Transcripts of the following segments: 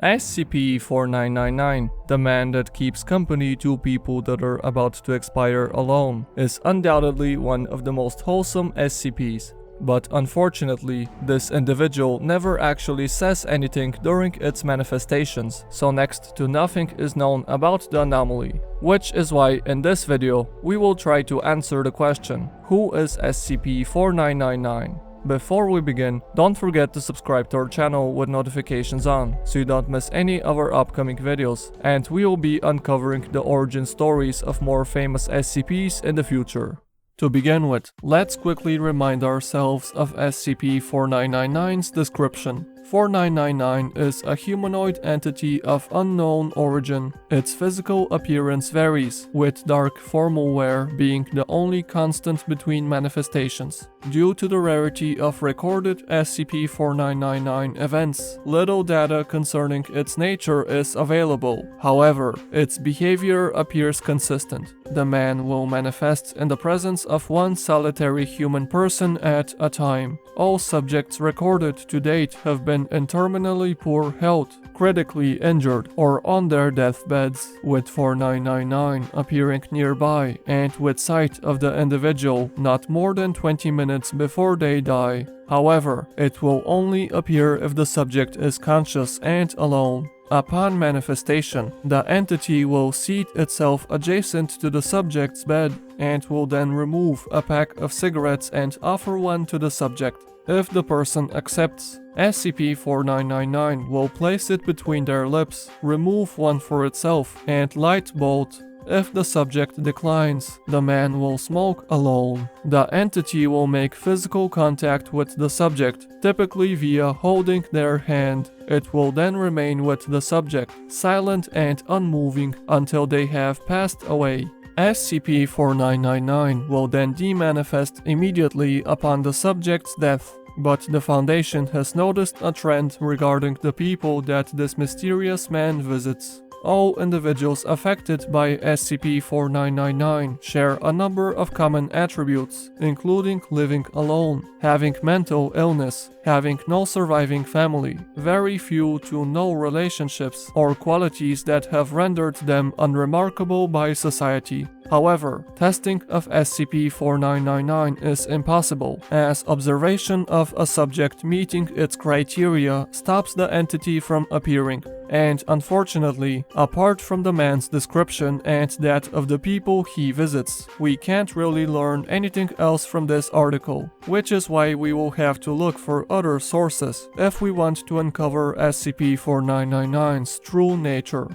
SCP-4999, the man that keeps company to people that are about to expire alone, is undoubtedly one of the most wholesome SCPs. But unfortunately, this individual never actually says anything during its manifestations, so next to nothing is known about the anomaly. Which is why in this video, we will try to answer the question, who is SCP-4999? Before we begin, don't forget to subscribe to our channel with notifications on, so you don't miss any of our upcoming videos, and we will be uncovering the origin stories of more famous SCPs in the future. To begin with, let's quickly remind ourselves of SCP-4999's description. 4999 is a humanoid entity of unknown origin. Its physical appearance varies, with dark formal wear being the only constant between manifestations. Due to the rarity of recorded SCP-4999 events, little data concerning its nature is available. However, its behavior appears consistent. The man will manifest in the presence of one solitary human person at a time. All subjects recorded to date have been in terminally poor health, critically injured, or on their deathbeds, with 4999 appearing nearby and with sight of the individual not more than 20 minutes before they die. However, it will only appear if the subject is conscious and alone. Upon manifestation, the entity will seat itself adjacent to the subject's bed and will then remove a pack of cigarettes and offer one to the subject. If the person accepts, SCP-4999 will place it between their lips, remove one for itself, and light both. If the subject declines, the man will smoke alone. The entity will make physical contact with the subject, typically via holding their hand. It will then remain with the subject, silent and unmoving, until they have passed away. SCP-4999 will then demanifest immediately upon the subject's death. But the Foundation has noticed a trend regarding the people that this mysterious man visits. All individuals affected by SCP-4999 share a number of common attributes, including living alone, having mental illness, having no surviving family, very few to no relationships, or qualities that have rendered them unremarkable by society. However, testing of SCP-4999 is impossible, as observation of a subject meeting its criteria stops the entity from appearing. And unfortunately, apart from the man's description and that of the people he visits, we can't really learn anything else from this article, which is why we will have to look for other sources if we want to uncover SCP-4999's true nature.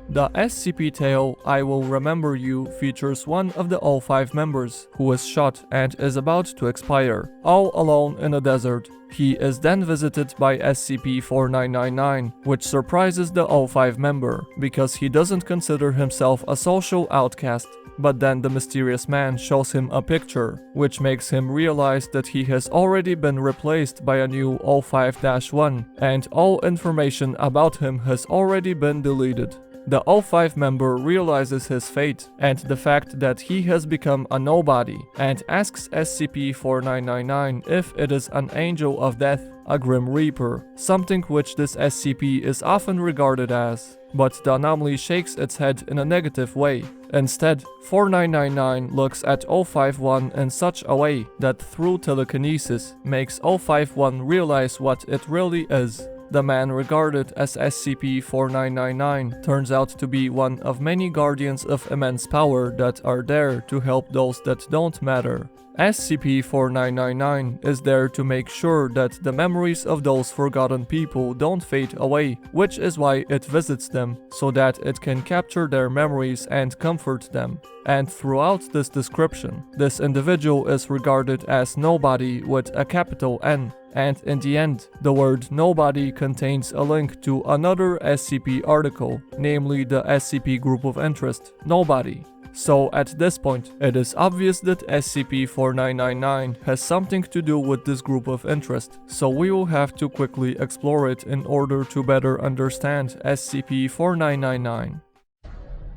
The SCP Tale, I Will Remember You features one of the O5 members who is shot and is about to expire, all alone in a desert. He is then visited by SCP-4999, which surprises the O5 member because he doesn't consider himself a social outcast. But then the mysterious man shows him a picture, which makes him realize that he has already been replaced by a new O5-1, and all information about him has already been deleted. The O5 member realizes his fate and the fact that he has become a nobody, and asks SCP-4999 if it is an angel of death, a Grim Reaper, something which this SCP is often regarded as. But the anomaly shakes its head in a negative way. Instead, 4999 looks at 051 in such a way that through telekinesis makes 051 realize what it really is. The man regarded as SCP-4999 turns out to be one of many guardians of immense power that are there to help those that don't matter. SCP-4999 is there to make sure that the memories of those forgotten people don't fade away, which is why it visits them, so that it can capture their memories and comfort them. And throughout this description, this individual is regarded as nobody with a capital N. And in the end, the word nobody contains a link to another SCP article, namely the SCP Group of Interest, Nobody. So at this point, it is obvious that SCP-4999 has something to do with this group of interest, so we will have to quickly explore it in order to better understand SCP-4999.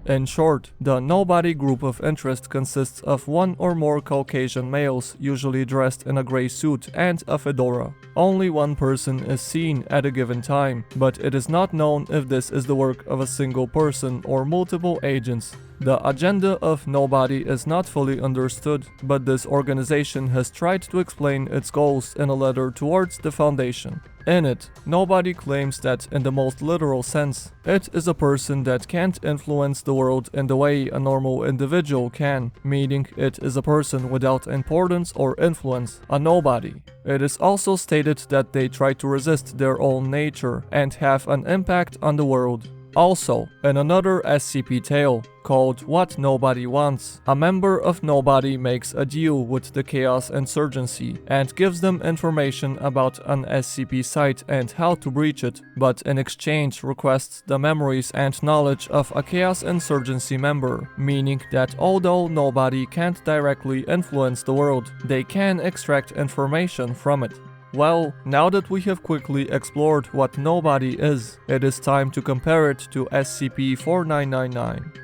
In short, the nobody group of interest consists of one or more Caucasian males, usually dressed in a gray suit and a fedora. Only one person is seen at a given time, but it is not known if this is the work of a single person or multiple agents. The agenda of Nobody is not fully understood, but this organization has tried to explain its goals in a letter towards the Foundation. In it, Nobody claims that, in the most literal sense, it is a person that can't influence the world in the way a normal individual can, meaning it is a person without importance or influence, a nobody. It is also stated that they try to resist their own nature and have an impact on the world. Also, in another SCP Tale, called What Nobody Wants, a member of Nobody makes a deal with the Chaos Insurgency and gives them information about an SCP site and how to breach it, but in exchange requests the memories and knowledge of a Chaos Insurgency member, meaning that although Nobody can't directly influence the world, they can extract information from it. Well, now that we have quickly explored what Nobody is, it is time to compare it to SCP-4999.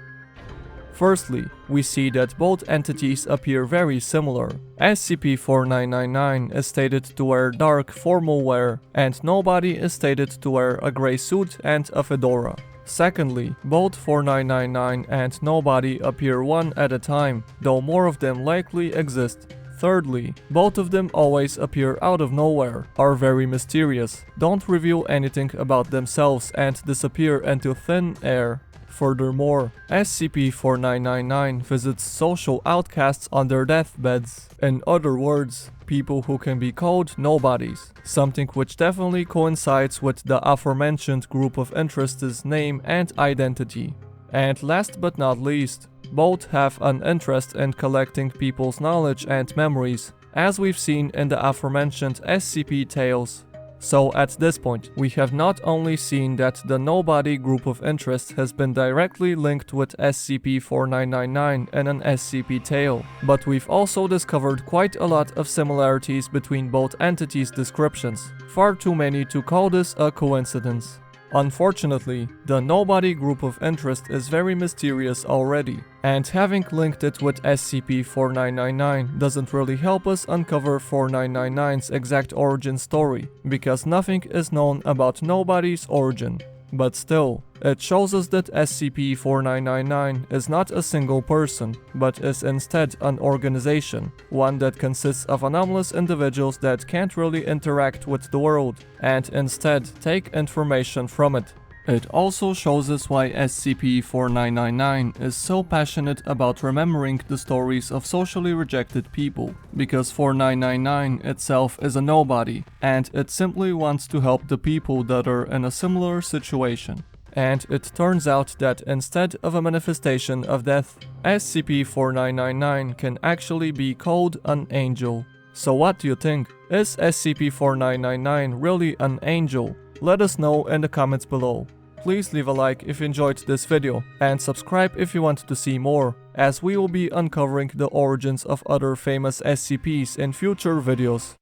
Firstly, we see that both entities appear very similar. SCP-4999 is stated to wear dark formal wear, and Nobody is stated to wear a grey suit and a fedora. Secondly, both 4999 and Nobody appear one at a time, though more of them likely exist. Thirdly, both of them always appear out of nowhere, are very mysterious, don't reveal anything about themselves and disappear into thin air. Furthermore, SCP-4999 visits social outcasts on their deathbeds. In other words, people who can be called nobodies, something which definitely coincides with the aforementioned group of interest's name and identity. And last but not least, both have an interest in collecting people's knowledge and memories, as we've seen in the aforementioned SCP Tales. So at this point, we have not only seen that the Nobody group of interest has been directly linked with SCP-4999 in an SCP Tale, but we've also discovered quite a lot of similarities between both entities' descriptions, far too many to call this a coincidence. Unfortunately, the Nobody group of interest is very mysterious already, and having linked it with SCP-4999 doesn't really help us uncover 4999's exact origin story, because nothing is known about Nobody's origin. But still, it shows us that SCP-4999 is not a single person, but is instead an organization, one that consists of anomalous individuals that can't really interact with the world, and instead take information from it. It also shows us why SCP-4999 is so passionate about remembering the stories of socially rejected people, because 4999 itself is a nobody, and it simply wants to help the people that are in a similar situation. And it turns out that instead of a manifestation of death, SCP-4999 can actually be called an angel. So what do you think? Is SCP-4999 really an angel? Let us know in the comments below. Please leave a like if you enjoyed this video, and subscribe if you want to see more, as we will be uncovering the origins of other famous SCPs in future videos.